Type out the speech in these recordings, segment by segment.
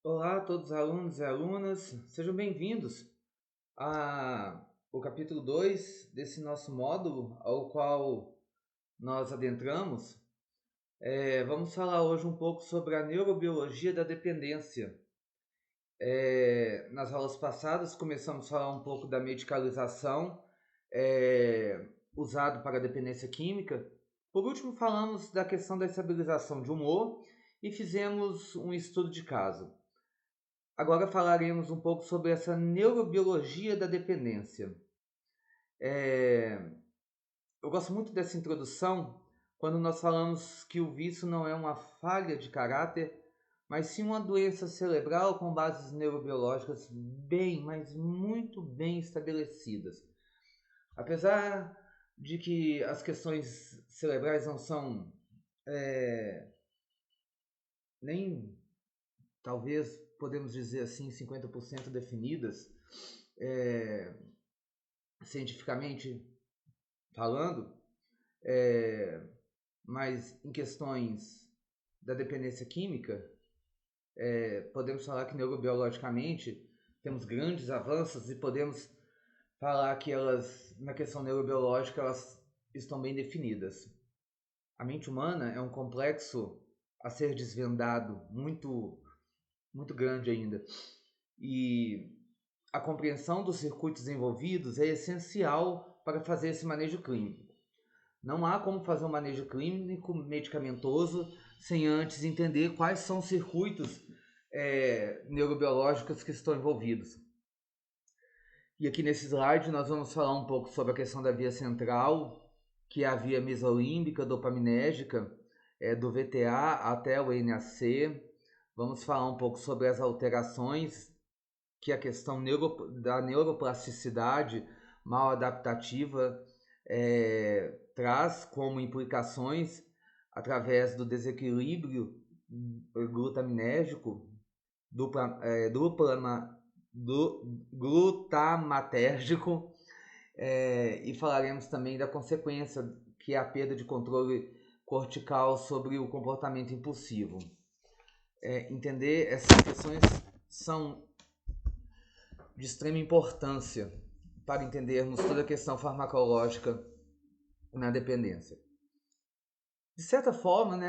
Olá a todos os alunos e alunas, sejam bem-vindos ao capítulo 2 desse nosso módulo, ao qual nós adentramos. Vamos falar hoje um pouco sobre a neurobiologia da dependência. Nas aulas passadas começamos a falar um pouco da medicalização usado para a dependência química. Por último, falamos da questão da estabilização de humor e fizemos um estudo de caso. Agora falaremos um pouco sobre essa neurobiologia da dependência. Eu gosto muito dessa introdução quando nós falamos que o vício não é uma falha de caráter, mas sim uma doença cerebral com bases neurobiológicas bem, mas muito bem estabelecidas. Apesar de que as questões cerebrais não são nem, talvez, podemos dizer assim, 50% definidas, cientificamente falando, mas em questões da dependência química, podemos falar que neurobiologicamente temos grandes avanços e podemos falar que elas, na questão neurobiológica, elas estão bem definidas. A mente humana é um complexo a ser desvendado, muito, muito grande ainda. E a compreensão dos circuitos envolvidos é essencial para fazer esse manejo clínico. Não há como fazer um manejo clínico medicamentoso sem antes entender quais são os circuitos neurobiológicos que estão envolvidos. E aqui nesse slide nós vamos falar um pouco sobre a questão da via central, que é a via mesolímbica dopaminérgica, do VTA até o NAC. Vamos falar um pouco sobre as alterações que a questão da neuroplasticidade mal adaptativa traz como implicações através do desequilíbrio glutaminérgico glutamatérgico, e falaremos também da consequência que é a perda de controle cortical sobre o comportamento impulsivo. Entender essas questões são de extrema importância para entendermos toda a questão farmacológica na dependência. De certa forma,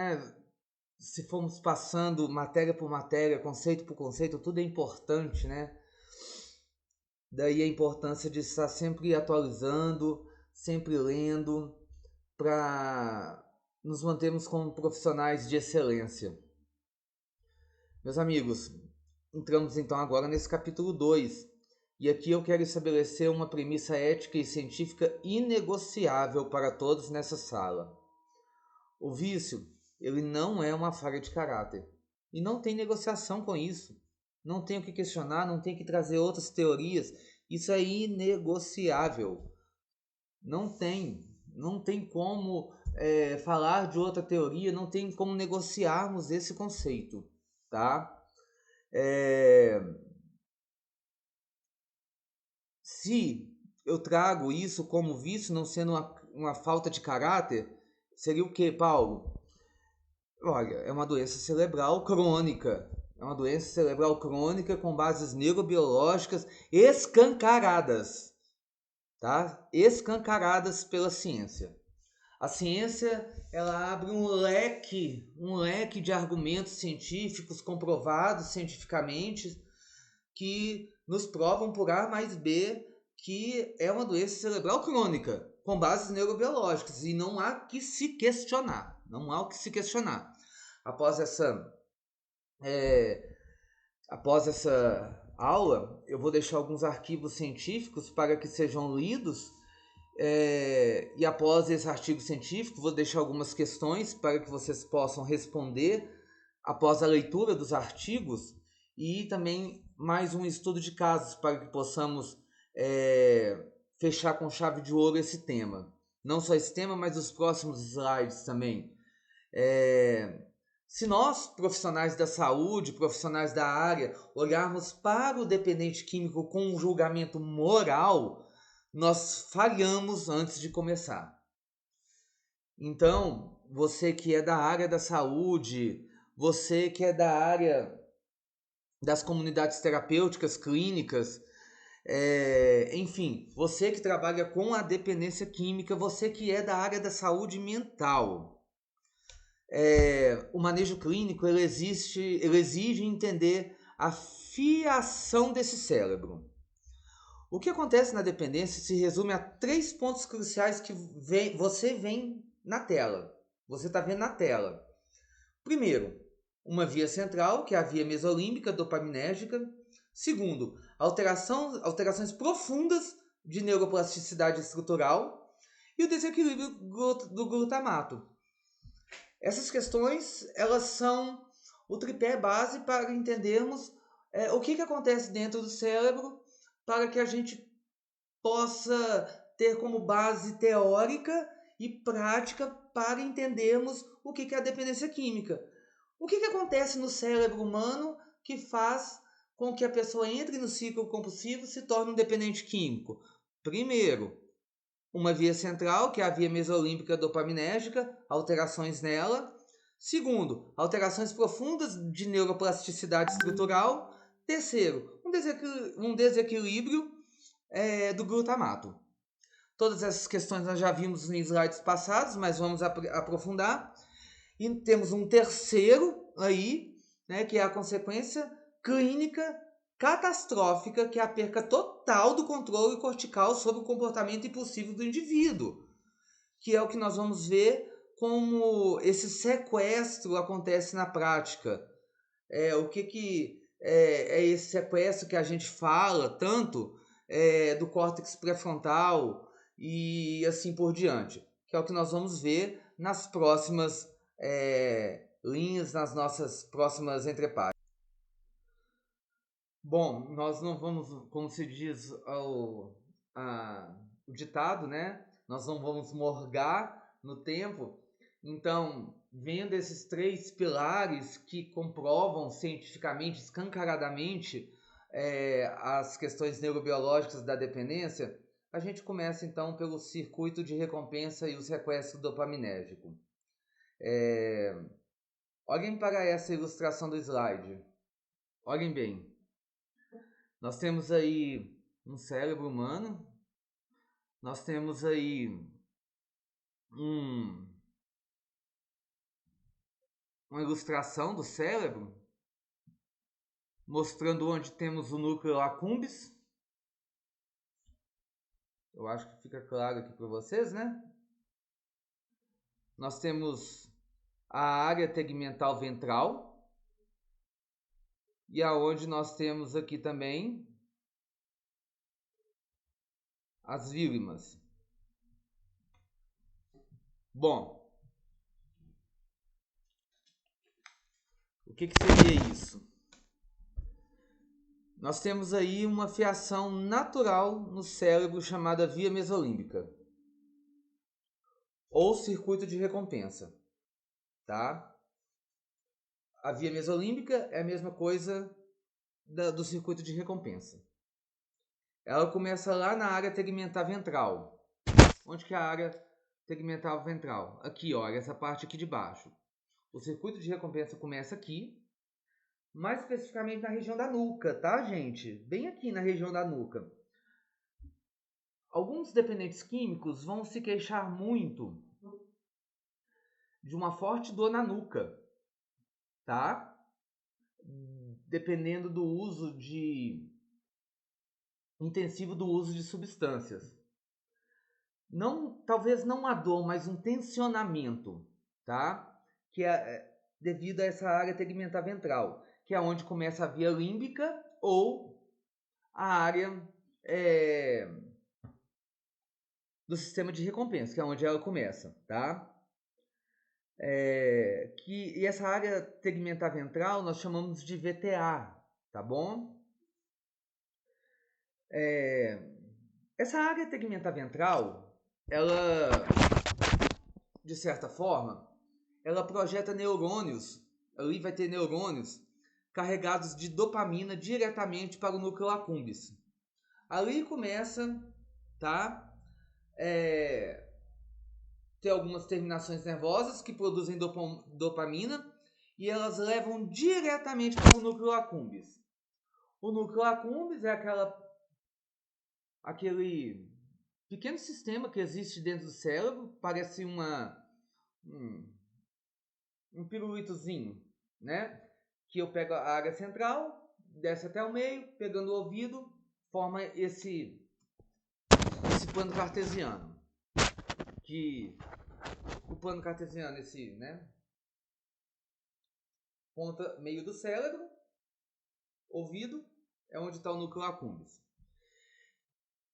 se formos passando matéria por matéria, conceito por conceito, tudo é importante, Daí a importância de estar sempre atualizando, sempre lendo, para nos mantermos como profissionais de excelência. Meus amigos, entramos então agora nesse capítulo 2. E aqui eu quero estabelecer uma premissa ética e científica inegociável para todos nessa sala. O vício, ele não é uma falha de caráter. E não tem negociação com isso. Não tem o que questionar, não tem que trazer outras teorias. Isso é inegociável. Não tem como falar de outra teoria, não tem como negociarmos esse conceito, tá? Se eu trago isso como vício, não sendo uma falta de caráter, seria o que, Paulo? Olha, é uma doença cerebral crônica. É uma doença cerebral crônica com bases neurobiológicas escancaradas, tá? Escancaradas pela ciência. A ciência, ela abre um leque de argumentos científicos comprovados cientificamente que nos provam por A mais B que é uma doença cerebral crônica com bases neurobiológicas e não há que se questionar. Não há o que se questionar. Após essa aula, eu vou deixar alguns arquivos científicos para que sejam lidos. E após esse artigo científico, vou deixar algumas questões para que vocês possam responder após a leitura dos artigos e também mais um estudo de casos para que possamos fechar com chave de ouro esse tema. Não só esse tema, mas os próximos slides também. Se nós, profissionais da saúde, profissionais da área, olharmos para o dependente químico com um julgamento moral, nós falhamos antes de começar. Então, você que é da área da saúde, você que é da área das comunidades terapêuticas, clínicas, enfim, você que trabalha com a dependência química, você que é da área da saúde mental. O manejo clínico ele exige entender a fiação desse cérebro. O que acontece na dependência se resume a 3 pontos cruciais que você vê na tela. Você está vendo na tela. Primeiro, uma via central, que é a via mesolímbica dopaminérgica. Segundo, alterações profundas de neuroplasticidade estrutural e o desequilíbrio do glutamato. Essas questões elas são o tripé base para entendermos o que acontece dentro do cérebro, para que a gente possa ter como base teórica e prática para entendermos o que é a dependência química. O que acontece no cérebro humano que faz com que a pessoa entre no ciclo compulsivo e se torne um dependente químico? Primeiro, uma via central, que é a via mesolímbica dopaminérgica, alterações nela. Segundo, alterações profundas de neuroplasticidade estrutural. Terceiro, um desequilíbrio do glutamato. Todas essas questões nós já vimos em slides passados, mas vamos aprofundar. E temos um terceiro aí, né, que é a consequência clínica catastrófica, que é a perca total do controle cortical sobre o comportamento impulsivo do indivíduo, que é o que nós vamos ver como esse sequestro acontece na prática. O que é esse sequestro que a gente fala tanto do córtex pré-frontal e assim por diante, que é o que nós vamos ver nas próximas linhas, nas nossas próximas entrepáginas. Bom, nós não vamos, como se diz o ditado, né? Nós não vamos morgar no tempo. Então, vendo esses 3 pilares que comprovam cientificamente, escancaradamente, as questões neurobiológicas da dependência, a gente começa então pelo circuito de recompensa e o sequestro dopaminérgico. Olhem para essa ilustração do slide. Olhem bem. Nós temos aí um cérebro humano, nós temos aí uma ilustração do cérebro, mostrando onde temos o núcleo accumbens. Eu acho que fica claro aqui para vocês, né? Nós temos a área tegmental ventral, e aonde nós temos aqui também as vílimas. Bom, o que seria isso? Nós temos aí uma fiação natural no cérebro chamada via mesolímbica, ou circuito de recompensa, tá? A via mesolímbica é a mesma coisa do circuito de recompensa. Ela começa lá na área tegmental ventral. Onde que é a área tegmental ventral? Aqui, olha, essa parte aqui de baixo. O circuito de recompensa começa aqui, mais especificamente na região da nuca, tá, gente? Bem aqui na região da nuca. Alguns dependentes químicos vão se queixar muito de uma forte dor na nuca, tá? Dependendo do uso intensivo do uso de substâncias. Talvez não a dor, mas um tensionamento, tá? Que é devido a essa área tegmental ventral, que é onde começa a via límbica ou a área do sistema de recompensa, que é onde ela começa, tá? E essa área tegmental ventral nós chamamos de VTA, tá bom? Essa área tegmental ventral, ela, de certa forma, ela projeta neurônios, ali vai ter neurônios carregados de dopamina diretamente para o núcleo accumbens. Ali começa, tá? Ter algumas terminações nervosas que produzem dopamina e elas levam diretamente para o núcleo accumbens. O núcleo accumbens é aquele pequeno sistema que existe dentro do cérebro, parece um pirulitozinho, né? Que eu pego a área central, desce até o meio, pegando o ouvido, forma esse plano cartesiano. Que o plano cartesiano, né? Ponta meio do cérebro, ouvido, é onde está o núcleo accumbens.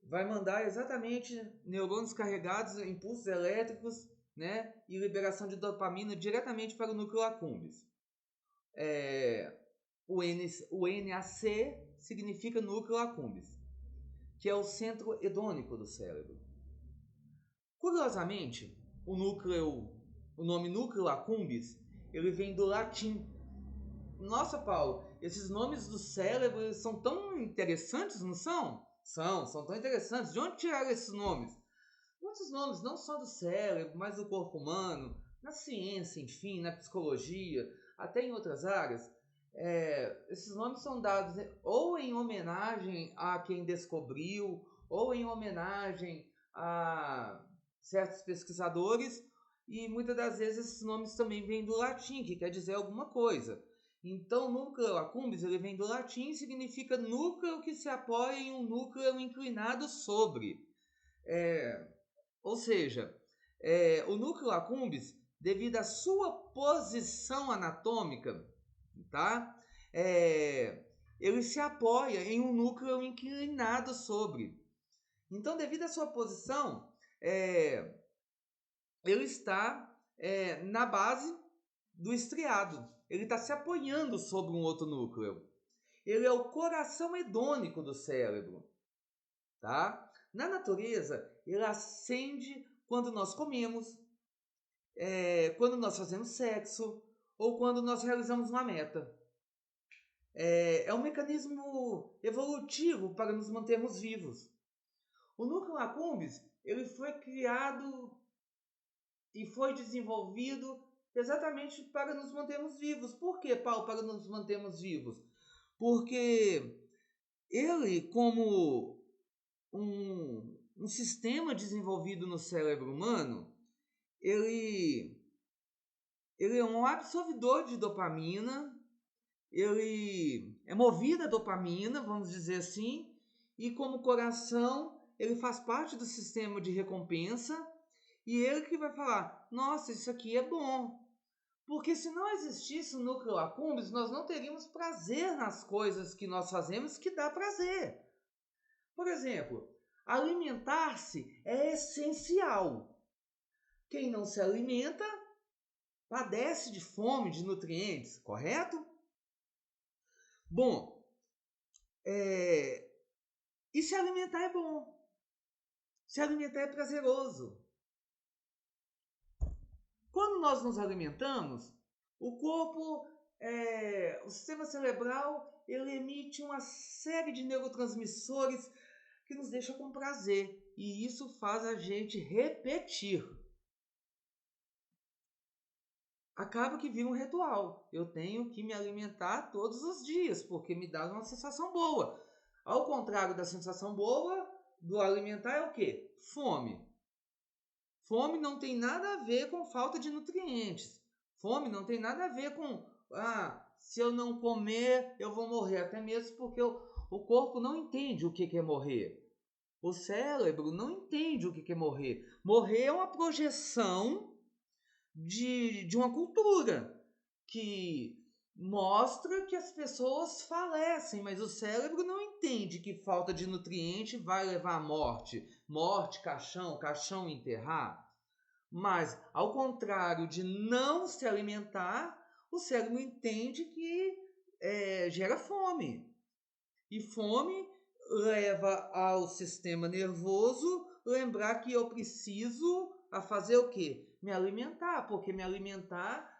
Vai mandar exatamente neurônios carregados, impulsos elétricos, né? E liberação de dopamina diretamente para o núcleo accumbens. O NAC significa núcleo accumbens, que é o centro hedônico do cérebro. Curiosamente, o nome núcleo accumbens, ele vem do latim. Nossa, Paulo, esses nomes do cérebro são tão interessantes, não são? São tão interessantes. De onde tiraram esses nomes? Muitos nomes, não só do cérebro, mas do corpo humano, na ciência, enfim, na psicologia, até em outras áreas. Esses nomes são dados ou em homenagem a quem descobriu, ou em homenagem a certos pesquisadores, e muitas das vezes esses nomes também vêm do latim, que quer dizer alguma coisa. Então, núcleo accumbens, ele vem do latim e significa núcleo que se apoia em um núcleo inclinado sobre. Ou seja, o núcleo accumbens, devido à sua posição anatômica, tá? Ele se apoia em um núcleo inclinado sobre. Então, devido à sua posição, ele está na base do estriado. Ele está se apoiando sobre um outro núcleo. Ele é o coração hedônico do cérebro. Tá? Na natureza, ele acende quando nós comemos, quando nós fazemos sexo ou quando nós realizamos uma meta. É um mecanismo evolutivo para nos mantermos vivos. O núcleo accumbens, ele foi criado e foi desenvolvido exatamente para nos mantermos vivos. Por que, Paulo, para nos mantermos vivos? Porque ele, como um sistema desenvolvido no cérebro humano, ele é um absorvedor de dopamina, ele é movido a dopamina, vamos dizer assim, e como coração, ele faz parte do sistema de recompensa, e ele que vai falar, nossa, isso aqui é bom. Porque se não existisse o núcleo accumbens, nós não teríamos prazer nas coisas que nós fazemos que dá prazer. Por exemplo, alimentar-se é essencial. Quem não se alimenta padece de fome, de nutrientes, correto? Bom, e se alimentar é bom. Se alimentar é prazeroso. Quando nós nos alimentamos, o corpo, o sistema cerebral, ele emite uma série de neurotransmissores que nos deixa com prazer. E isso faz a gente repetir. Acaba que vira um ritual. Eu tenho que me alimentar todos os dias, porque me dá uma sensação boa. Ao contrário da sensação boa, do alimentar é o quê? Fome. Fome não tem nada a ver com falta de nutrientes. Fome não tem nada a ver com, se eu não comer, eu vou morrer. Até mesmo porque o corpo não entende o que é morrer. O cérebro não entende o que é morrer. Morrer é uma projeção de uma cultura que mostra que as pessoas falecem, mas o cérebro não entende que falta de nutriente vai levar à morte. Morte, caixão enterrar. Mas, ao contrário de não se alimentar, o cérebro entende que gera fome. E fome leva ao sistema nervoso lembrar que eu preciso a fazer o quê? Me alimentar, porque me alimentar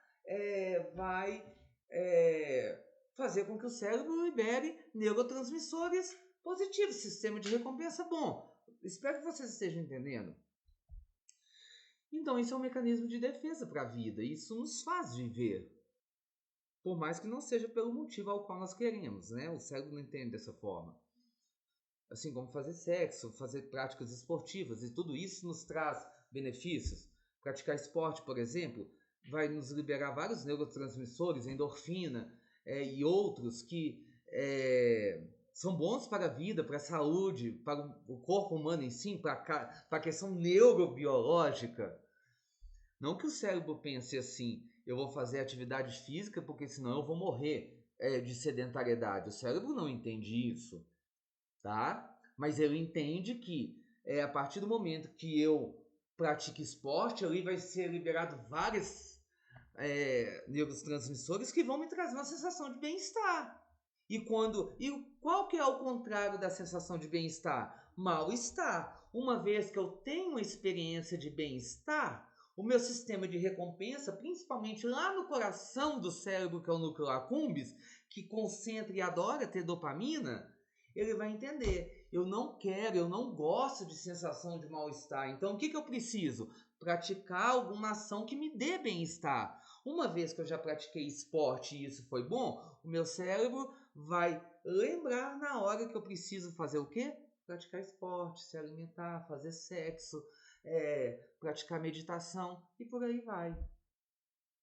vai fazer com que o cérebro libere neurotransmissores positivos, sistema de recompensa bom. Espero que vocês estejam entendendo. Então, isso é um mecanismo de defesa para a vida, isso nos faz viver. por mais que não seja pelo motivo ao qual nós queremos, né? O cérebro não entende dessa forma. Assim como fazer sexo, fazer práticas esportivas, e tudo isso nos traz benefícios. Praticar esporte, por exemplo, vai nos liberar vários neurotransmissores, endorfina e outros que são bons para a vida, para a saúde, para o corpo humano em si, para a questão neurobiológica. Não que o cérebro pense assim, eu vou fazer atividade física porque senão eu vou morrer de sedentariedade. O cérebro não entende isso, tá? Mas ele entende que a partir do momento que eu pratique esporte, ali vai ser liberado vários neurotransmissores que vão me trazer uma sensação de bem-estar. E qual que é o contrário da sensação de bem-estar? Mal-estar. Uma vez que eu tenho uma experiência de bem-estar, o meu sistema de recompensa, principalmente lá no coração do cérebro, que é o núcleo accumbens, que concentra e adora ter dopamina, ele vai entender. Eu não gosto de sensação de mal-estar. Então, o que eu preciso? Praticar alguma ação que me dê bem-estar. Uma vez que eu já pratiquei esporte e isso foi bom, o meu cérebro vai lembrar na hora que eu preciso fazer o quê? Praticar esporte, se alimentar, fazer sexo, praticar meditação e por aí vai.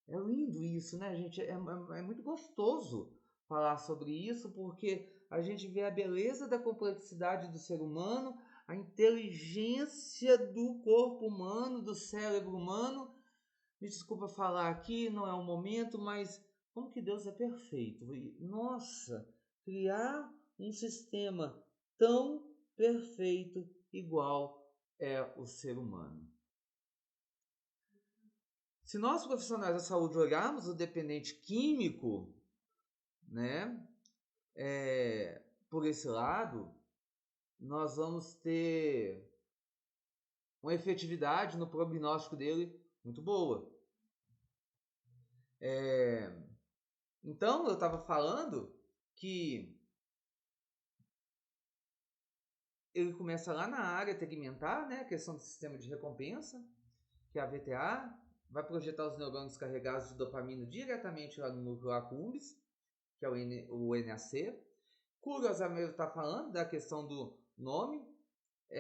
É lindo isso, né, gente? É muito gostoso falar sobre isso, porque a gente vê a beleza da complexidade do ser humano, a inteligência do corpo humano, do cérebro humano. Me desculpa falar aqui, não é o momento, mas como que Deus é perfeito. Nossa, criar um sistema tão perfeito igual é o ser humano. Se nós profissionais da saúde olharmos o dependente químico, né, por esse lado, nós vamos ter uma efetividade no prognóstico dele muito boa. Então, eu estava falando que ele começa lá na área tegmentar, né, a questão do sistema de recompensa, que é a VTA, vai projetar os neurônios carregados de dopamina diretamente lá no núcleo accumbens, que é o NAC. Curiosamente, está falando da questão do nome,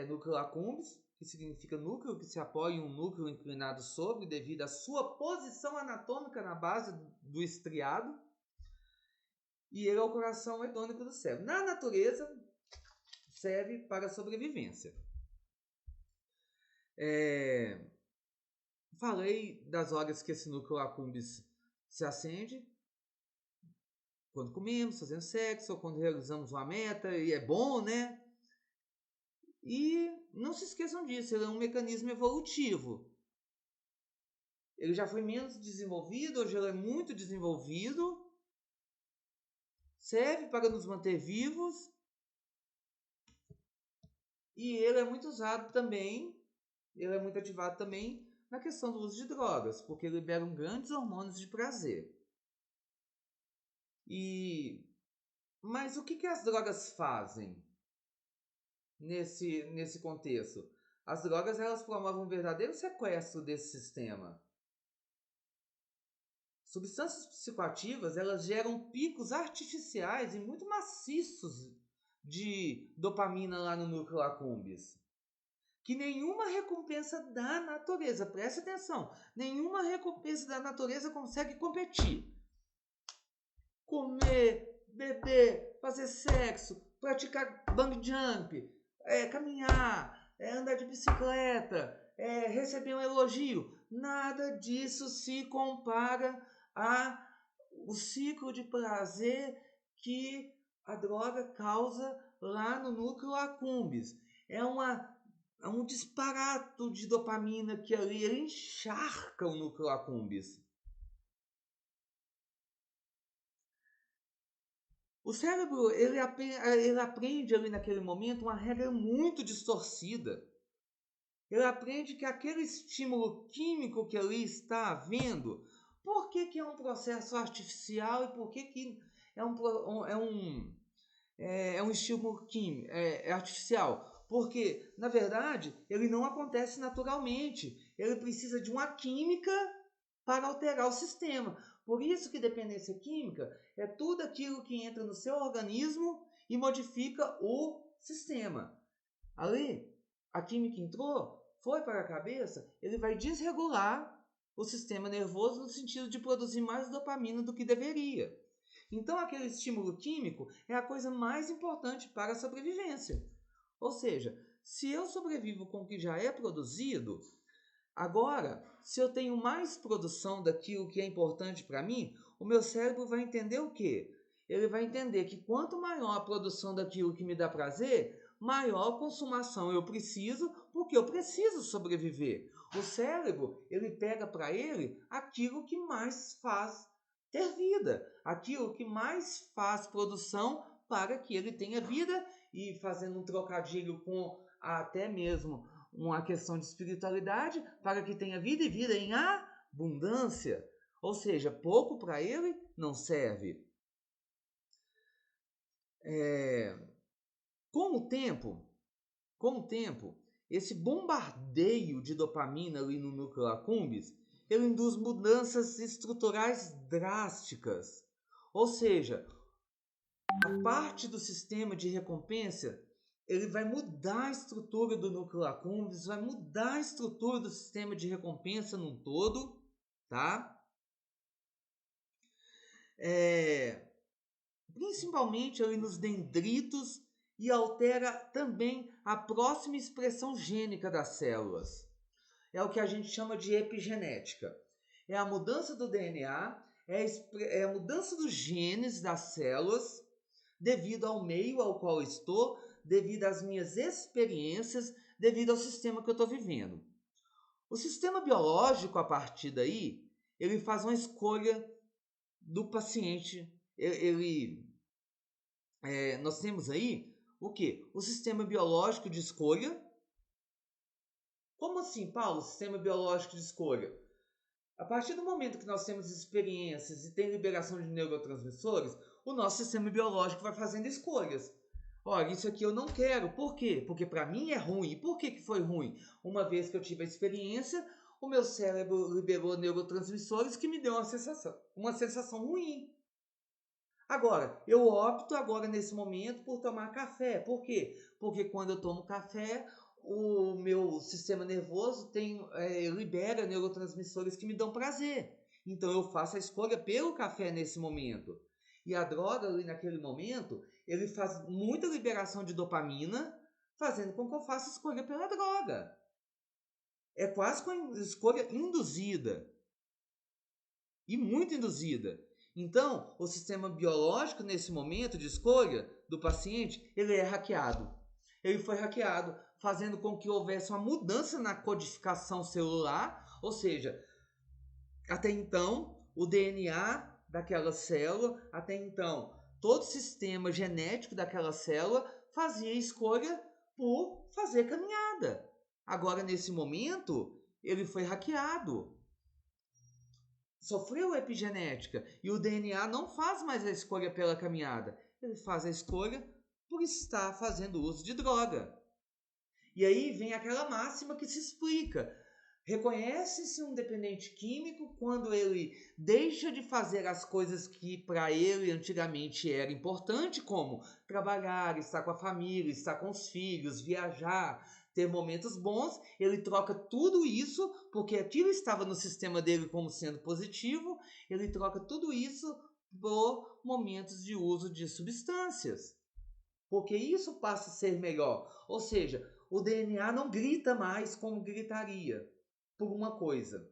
núcleo accumbens, que significa núcleo que se apoia em um núcleo inclinado sobre devido à sua posição anatômica na base do estriado. E ele é o coração hedônico do cérebro. Na natureza, serve para a sobrevivência. Falei das horas que esse núcleo accumbens se acende. Quando comemos, fazendo sexo, ou quando realizamos uma meta, e é bom, né? E não se esqueçam disso, ele é um mecanismo evolutivo. Ele já foi menos desenvolvido, hoje ele é muito desenvolvido. Serve para nos manter vivos. E ele é muito usado também, ele é muito ativado também na questão do uso de drogas, porque liberam grandes hormônios de prazer. Mas o que as drogas fazem nesse contexto? As drogas, elas promovem um verdadeiro sequestro desse sistema. Substâncias psicoativas, elas geram picos artificiais e muito maciços de dopamina lá no núcleo accumbens, que nenhuma recompensa da natureza, preste atenção, nenhuma recompensa da natureza consegue competir. Comer, beber, fazer sexo, praticar bungee jump, caminhar, andar de bicicleta, receber um elogio, nada disso se compara ao ciclo de prazer que a droga causa lá no núcleo accumbens. É um disparato de dopamina que ali ele encharca o núcleo accumbens. O cérebro ele aprende ali naquele momento uma regra muito distorcida. Ele aprende que aquele estímulo químico que ali está havendo, por que é um processo artificial e por que é um estímulo químico, artificial? Porque, na verdade, ele não acontece naturalmente. Ele precisa de uma química para alterar o sistema. Por isso que dependência química é tudo aquilo que entra no seu organismo e modifica o sistema. Ali, a química entrou, foi para a cabeça, ele vai desregular o sistema nervoso no sentido de produzir mais dopamina do que deveria. Então, aquele estímulo químico é a coisa mais importante para a sobrevivência. Ou seja, se eu sobrevivo com o que já é produzido, agora, se eu tenho mais produção daquilo que é importante para mim, o meu cérebro vai entender o quê? Ele vai entender que quanto maior a produção daquilo que me dá prazer, maior consumação eu preciso, porque eu preciso sobreviver. O cérebro, ele pega para ele aquilo que mais faz ter vida, aquilo que mais faz produção para que ele tenha vida, e fazendo um trocadilho com até mesmo uma questão de espiritualidade, para que tenha vida e vida em abundância. Ou seja, pouco para ele não serve. Com o tempo, esse bombardeio de dopamina ali no núcleo accumbens, ele induz mudanças estruturais drásticas. Ou seja, a parte do sistema de recompensa, ele vai mudar a estrutura do núcleo accumbens, vai mudar a estrutura do sistema de recompensa num todo, tá? Principalmente ali nos dendritos, e altera também a próxima expressão gênica das células. É o que a gente chama de epigenética. É a mudança do DNA, é a mudança dos genes das células devido ao meio ao qual estou, devido às minhas experiências, devido ao sistema que eu estou vivendo. O sistema biológico, a partir daí, ele faz uma escolha do paciente. Nós temos aí o quê? O sistema biológico de escolha. Como assim, Paulo, sistema biológico de escolha? A partir do momento que nós temos experiências e tem liberação de neurotransmissores, o nosso sistema biológico vai fazendo escolhas. Olha, isso aqui eu não quero. Por quê? Porque para mim é ruim. E por que foi ruim? Uma vez que eu tive a experiência, o meu cérebro liberou neurotransmissores que me deu uma sensação ruim. Agora, eu opto agora nesse momento por tomar café. Por quê? Porque quando eu tomo café, o meu sistema nervoso libera neurotransmissores que me dão prazer. Então eu faço a escolha pelo café nesse momento. E a droga ali naquele momento, ele faz muita liberação de dopamina, fazendo com que eu faça a escolha pela droga. É quase uma escolha induzida. E muito induzida. Então, o sistema biológico, nesse momento de escolha do paciente, ele é hackeado. Ele foi hackeado, fazendo com que houvesse uma mudança na codificação celular, ou seja, até então, o DNA daquela célula, até então, todo o sistema genético daquela célula fazia escolha por fazer caminhada. Agora, nesse momento, ele foi hackeado. Sofreu epigenética e o DNA não faz mais a escolha pela caminhada, ele faz a escolha por estar fazendo uso de droga. E aí vem aquela máxima que se explica: reconhece-se um dependente químico quando ele deixa de fazer as coisas que para ele antigamente era importante, como trabalhar, estar com a família, estar com os filhos, viajar, ter momentos bons. Ele troca tudo isso, porque aquilo estava no sistema dele como sendo positivo, ele troca tudo isso por momentos de uso de substâncias, porque isso passa a ser melhor. Ou seja, o DNA não grita mais como gritaria por uma coisa.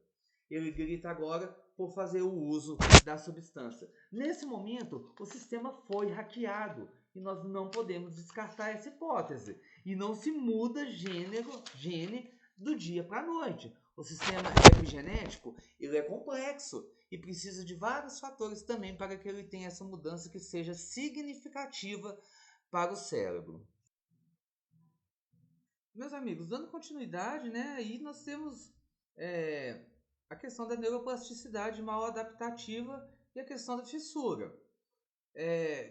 Ele grita agora por fazer o uso da substância. Nesse momento, o sistema foi hackeado e nós não podemos descartar essa hipótese. E não se muda gene do dia para a noite. O sistema epigenético, ele é complexo e precisa de vários fatores também para que ele tenha essa mudança que seja significativa para o cérebro. Meus amigos, dando continuidade, né, aí nós temos a questão da neuroplasticidade mal adaptativa e a questão da fissura,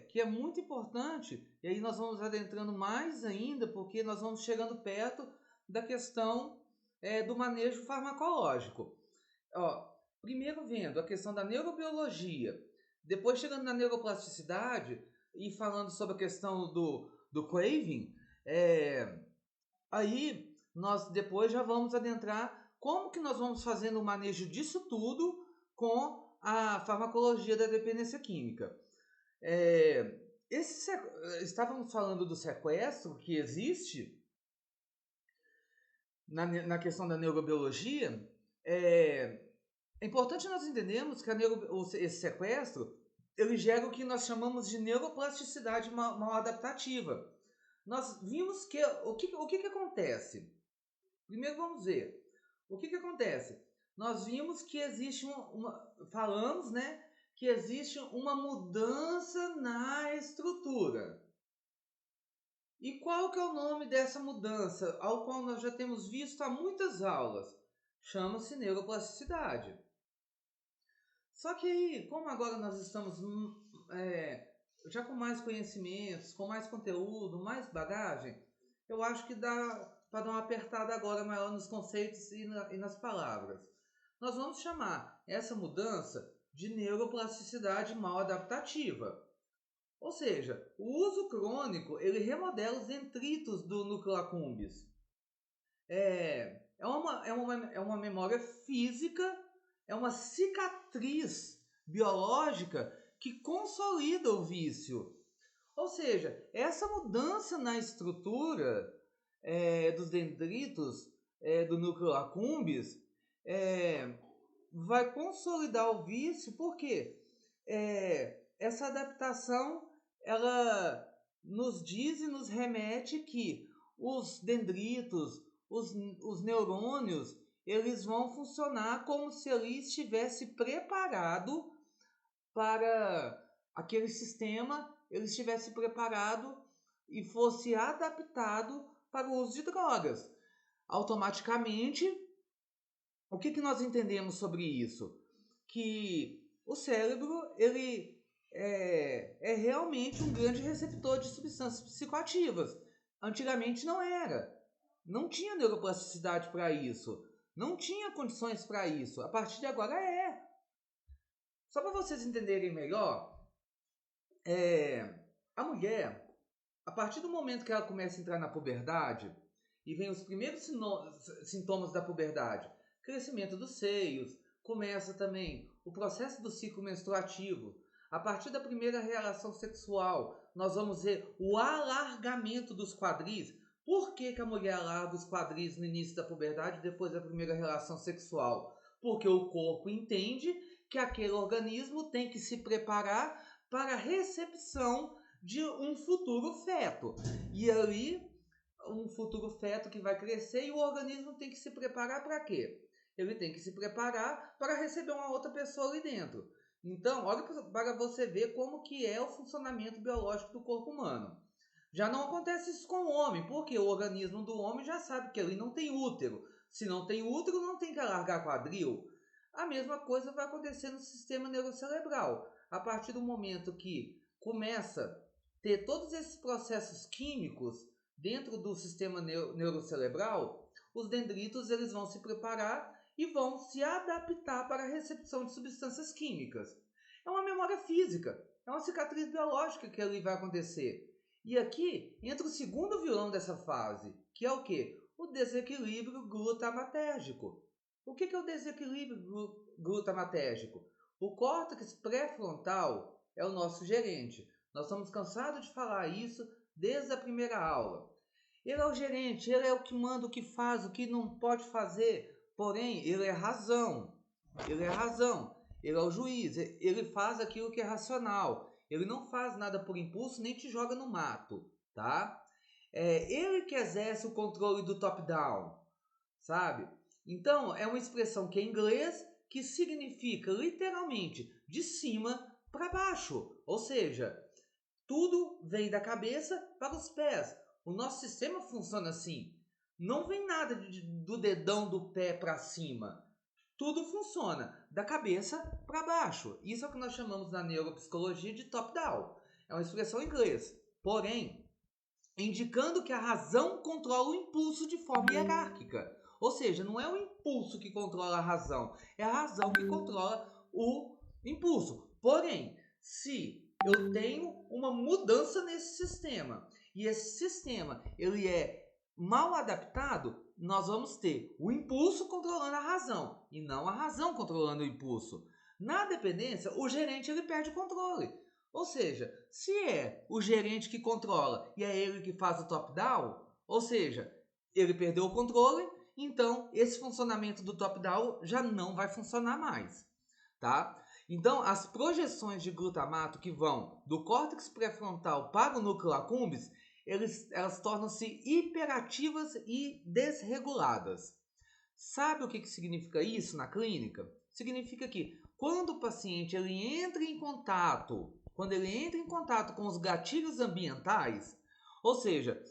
que é muito importante, e aí nós vamos adentrando mais ainda, porque nós vamos chegando perto da questão do manejo farmacológico. primeiro vendo a questão da neurobiologia, depois chegando na neuroplasticidade e falando sobre a questão do craving, aí nós depois já vamos adentrar como que nós vamos fazendo o manejo disso tudo com a farmacologia da dependência química. Estávamos falando do sequestro que existe na questão da neurobiologia. É importante nós entendermos que esse sequestro ele gera o que nós chamamos de neuroplasticidade mal adaptativa. Nós vimos que o que acontece? Primeiro vamos ver o que acontece. Nós vimos que existe falamos, né, que existe uma mudança na estrutura. E qual que é o nome dessa mudança, ao qual nós já temos visto há muitas aulas? Chama-se neuroplasticidade. Só que aí, como agora nós estamos já com mais conhecimentos, com mais conteúdo, mais bagagem, eu acho que dá para dar uma apertada agora maior nos conceitos e nas palavras. Nós vamos chamar essa mudança de neuroplasticidade mal adaptativa. Ou seja, o uso crônico ele remodela os detritos do núcleo accumbens. É uma memória física, é uma cicatriz biológica que consolida o vício. Ou seja, essa mudança na estrutura dos dendritos do núcleo accumbens vai consolidar o vício, porque essa adaptação ela nos diz e nos remete que os dendritos, os neurônios, eles vão funcionar como se ele estivesse preparado para aquele sistema, ele estivesse preparado e fosse adaptado para o uso de drogas. Automaticamente, o que nós entendemos sobre isso? Que o cérebro ele é realmente um grande receptor de substâncias psicoativas. Antigamente não era. Não tinha neuroplasticidade para isso. Não tinha condições para isso. A partir de agora é. Só para vocês entenderem melhor, a mulher, a partir do momento que ela começa a entrar na puberdade, e vem os primeiros sintomas da puberdade, crescimento dos seios, começa também o processo do ciclo menstruativo. A partir da primeira relação sexual, nós vamos ver o alargamento dos quadris. Por que a mulher alarga os quadris no início da puberdade, depois da primeira relação sexual? Porque o corpo entende que aquele organismo tem que se preparar para a recepção de um futuro feto. E ali, um futuro feto que vai crescer e o organismo tem que se preparar para quê? Ele tem que se preparar para receber uma outra pessoa ali dentro. Então, olha para você ver como que é o funcionamento biológico do corpo humano. Já não acontece isso com o homem, porque o organismo do homem já sabe que ele não tem útero. Se não tem útero, não tem que alargar quadril. A mesma coisa vai acontecer no sistema neurocerebral. A partir do momento que começa a ter todos esses processos químicos dentro do sistema neurocerebral, os dendritos eles vão se preparar e vão se adaptar para a recepção de substâncias químicas. É uma memória física, é uma cicatriz biológica que ali vai acontecer. E aqui entra o segundo vilão dessa fase, que é o quê? O desequilíbrio glutamatérgico. O que é o desequilíbrio glutamatérgico? O córtex pré-frontal é o nosso gerente. Nós estamos cansados de falar isso desde a primeira aula. Ele é o gerente, ele é o que manda, o que faz, o que não pode fazer. Porém, ele é razão. Ele é razão. Ele é o juiz. Ele faz aquilo que é racional. Ele não faz nada por impulso, nem te joga no mato, tá? É ele que exerce o controle do top-down, sabe? Então, é uma expressão que é em inglês, que significa literalmente de cima para baixo. Ou seja, tudo vem da cabeça para os pés. O nosso sistema funciona assim. Não vem nada do dedão do pé para cima. Tudo funciona da cabeça para baixo. Isso é o que nós chamamos na neuropsicologia de top-down. É uma expressão em inglês. Porém, indicando que a razão controla o impulso de forma hierárquica. Ou seja, não é o impulso que controla a razão, é a razão que controla o impulso. Porém, se eu tenho uma mudança nesse sistema e esse sistema ele é mal adaptado, nós vamos ter o impulso controlando a razão e não a razão controlando o impulso. Na dependência, o gerente ele perde o controle. Ou seja, se é o gerente que controla e é ele que faz o top-down, ou seja, ele perdeu o controle, então esse funcionamento do top-down já não vai funcionar mais, tá? Então, as projeções de glutamato que vão do córtex pré-frontal para o núcleo accumbens, elas tornam-se hiperativas e desreguladas. Sabe o que significa isso na clínica? Significa que quando o paciente ele entra em contato com os gatilhos ambientais, ou seja,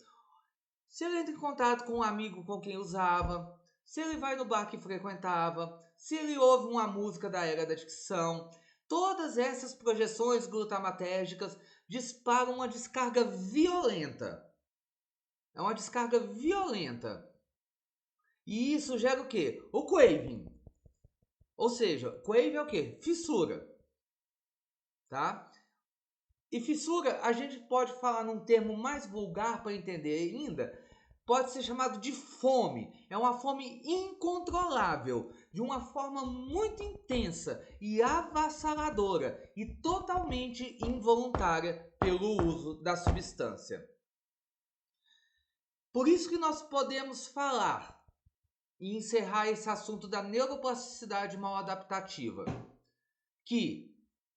se ele entra em contato com um amigo com quem usava, se ele vai no bar que frequentava, se ele ouve uma música da era da dicção, todas essas projeções glutamatérgicas disparam uma descarga violenta. É uma descarga violenta. E isso gera o quê? O craving. Ou seja, craving é o quê? Fissura. Tá? E fissura, a gente pode falar num termo mais vulgar para entender ainda, pode ser chamado de fome. É uma fome incontrolável, de uma forma muito intensa e avassaladora e totalmente involuntária pelo uso da substância. Por isso que nós podemos falar e encerrar esse assunto da neuroplasticidade mal adaptativa, que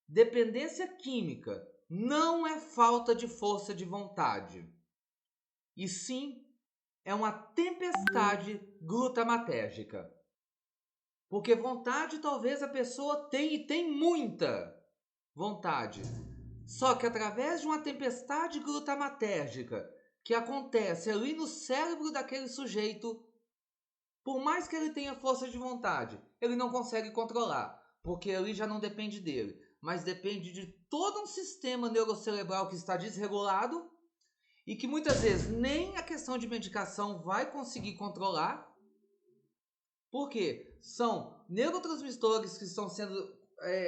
dependência química não é falta de força de vontade, e sim é uma tempestade glutamatérgica. Porque vontade talvez a pessoa tenha e tem muita vontade. Só que através de uma tempestade glutamatérgica que acontece ali no cérebro daquele sujeito, por mais que ele tenha força de vontade, ele não consegue controlar, porque ali já não depende dele, mas depende de todo um sistema neurocerebral que está desregulado e que muitas vezes nem a questão de medicação vai conseguir controlar, porque são neurotransmissores que estão sendo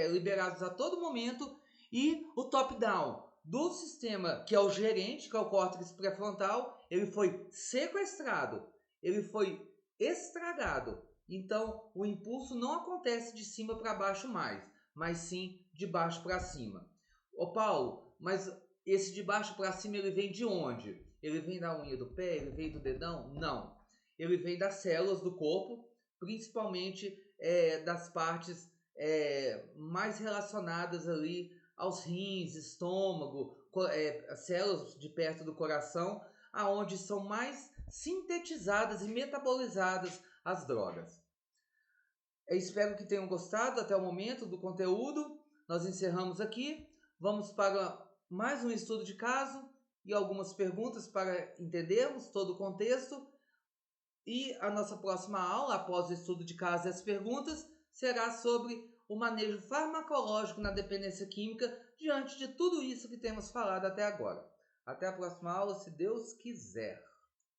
liberados a todo momento e o top-down do sistema, que é o gerente, que é o córtex pré-frontal, ele foi sequestrado, ele foi estragado. Então, o impulso não acontece de cima para baixo mais, mas sim de baixo para cima. Ô Paulo, mas esse de baixo para cima ele vem de onde? Ele vem da unha do pé? Ele vem do dedão? Não. Ele vem das células do corpo, principalmente das partes mais relacionadas ali aos rins, estômago, células de perto do coração, aonde são mais sintetizadas e metabolizadas as drogas. Eu espero que tenham gostado até o momento do conteúdo. Nós encerramos aqui. Vamos para mais um estudo de caso e algumas perguntas para entendermos todo o contexto. E a nossa próxima aula, após o estudo de caso e as perguntas, será sobre o manejo farmacológico na dependência química diante de tudo isso que temos falado até agora. Até a próxima aula, se Deus quiser.